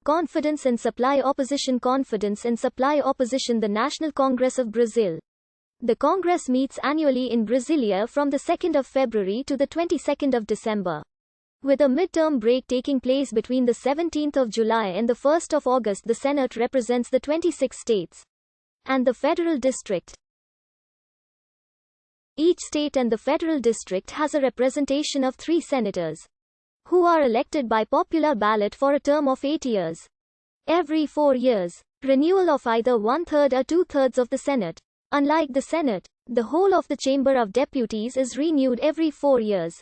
Confidence in supply opposition. Confidence in supply opposition. The National Congress of Brazil. The Congress meets annually in Brasilia from the 2nd of February to the 22nd of December. With a midterm break taking place between the 17th of July and the 1st of August, the Senate represents the 26 states and the federal district. Each state and the federal district has a representation of 3 senators, who are elected by popular ballot for a term of 8 years. Every 4 years, renewal of either 1/3 or 2/3 of the Senate. Unlike the Senate, the whole of the Chamber of Deputies is renewed every 4 years.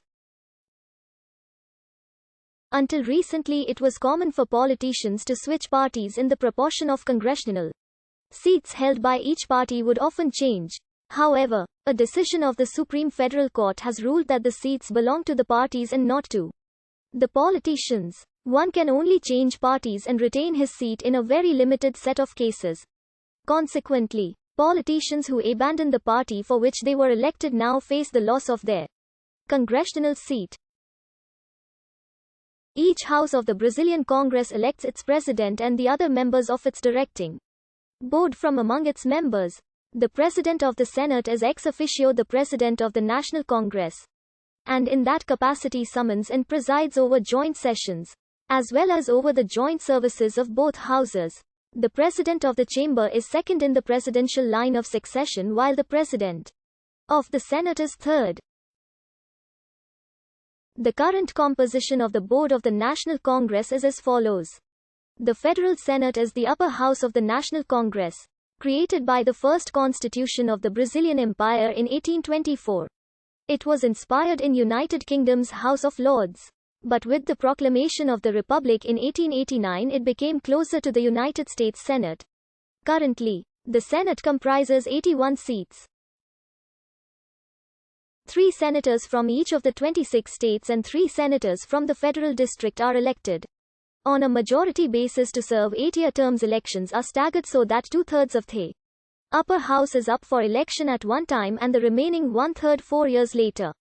Until recently, it was common for politicians to switch parties in the proportion of congressional seats held by each party would often change. However, a decision of the Supreme Federal Court has ruled that the seats belong to the parties and not to the politicians. One can only change parties and retain his seat in a very limited set of cases. Consequently, politicians who abandon the party for which they were elected now face the loss of their congressional seat. Each house of the Brazilian Congress elects its president and the other members of its directing board from among its members. The president of the Senate is ex officio the president of the National Congress, and in that capacity summons and presides over joint sessions, as well as over the joint services of both houses. The president of the chamber is second in the presidential line of succession, while the president of the Senate is third. The current composition of the board of the National Congress is as follows. The Federal Senate is the upper house of the National Congress, created by the first constitution of the Brazilian Empire in 1824. It was inspired in United Kingdom's House of Lords, but with the proclamation of the Republic in 1889 it became closer to the United States Senate. Currently, the Senate comprises 81 seats. 3 senators from each of the 26 states and 3 senators from the federal district are elected on a majority basis to serve 8-year terms. Elections are staggered so that 2/3 of the upper house is up for election at one time and the remaining 1/3 4 years later.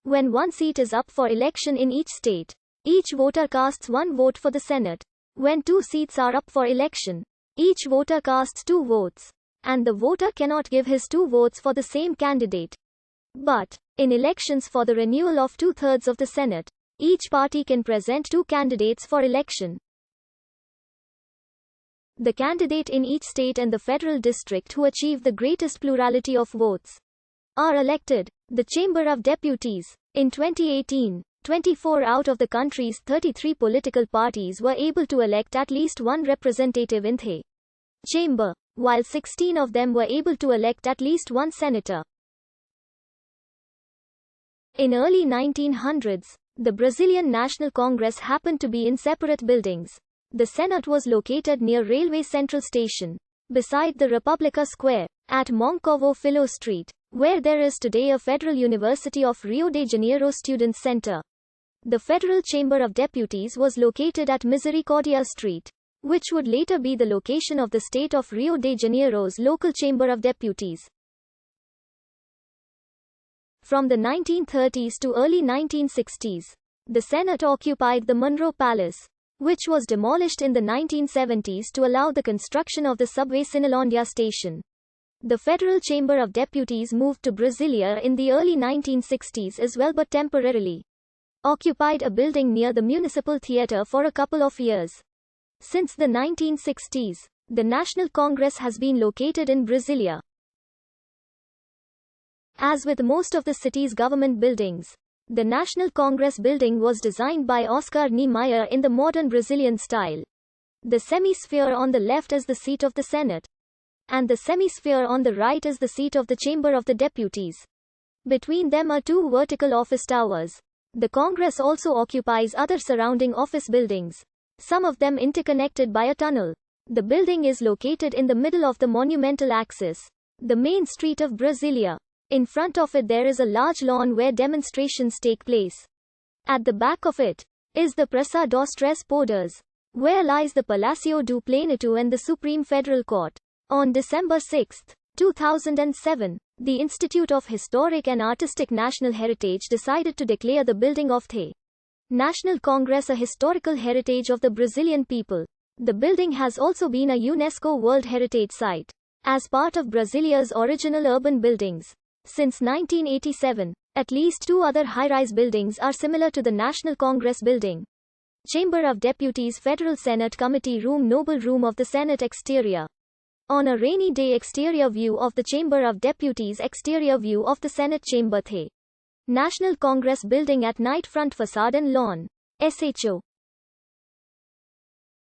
When one seat is up for election in each state, each voter casts 1 vote for the Senate. When 2 seats are up for election, each voter casts 2 votes, and the voter cannot give his 2 votes for the same candidate. But, in elections for the renewal of 2/3 of the Senate, each party can present 2 candidates for election. The candidate in each state and the federal district who achieve the greatest plurality of votes are elected. The Chamber of Deputies. In 2018, 24 out of the country's 33 political parties were able to elect at least 1 representative in the chamber, while 16 of them were able to elect at least 1 senator. In early 1900s, the Brazilian National Congress happened to be in separate buildings. The Senate was located near Railway Central Station, beside the República Square, at Moncovo Filho Street, where there is today a Federal University of Rio de Janeiro Students' Center. The Federal Chamber of Deputies was located at Misericordia Street, which would later be the location of the state of Rio de Janeiro's local Chamber of Deputies. From the 1930s to early 1960s, the Senate occupied the Monroe Palace, which was demolished in the 1970s to allow the construction of the subway Cinelândia station. The Federal Chamber of Deputies moved to Brasilia in the early 1960s as well, but temporarily occupied a building near the Municipal Theatre for a couple of years. Since the 1960s, the National Congress has been located in Brasilia. As with most of the city's government buildings, the National Congress building was designed by Oscar Niemeyer in the modern Brazilian style. The semi-sphere on the left is the seat of the Senate, and the semi-sphere on the right is the seat of the Chamber of the Deputies. Between them are 2 vertical office towers. The Congress also occupies other surrounding office buildings, some of them interconnected by a tunnel. The building is located in the middle of the monumental axis, the main street of Brasilia. In front of it there is a large lawn where demonstrations take place. At the back of it is the Praça dos Três Poderes, where lies the Palácio do Planalto and the Supreme Federal Court. On December 6, 2007, the Institute of Historic and Artistic National Heritage decided to declare the building of the National Congress a historical heritage of the Brazilian people. The building has also been a UNESCO World Heritage Site as part of Brasilia's original urban buildings. Since 1987, at least 2 other high-rise buildings are similar to the National Congress Building. Chamber of Deputies Federal Senate Committee Room Noble Room of the Senate Exterior. On a rainy day exterior view of the Chamber of Deputies exterior view of the Senate Chamber The National Congress Building at night front facade and lawn. SHO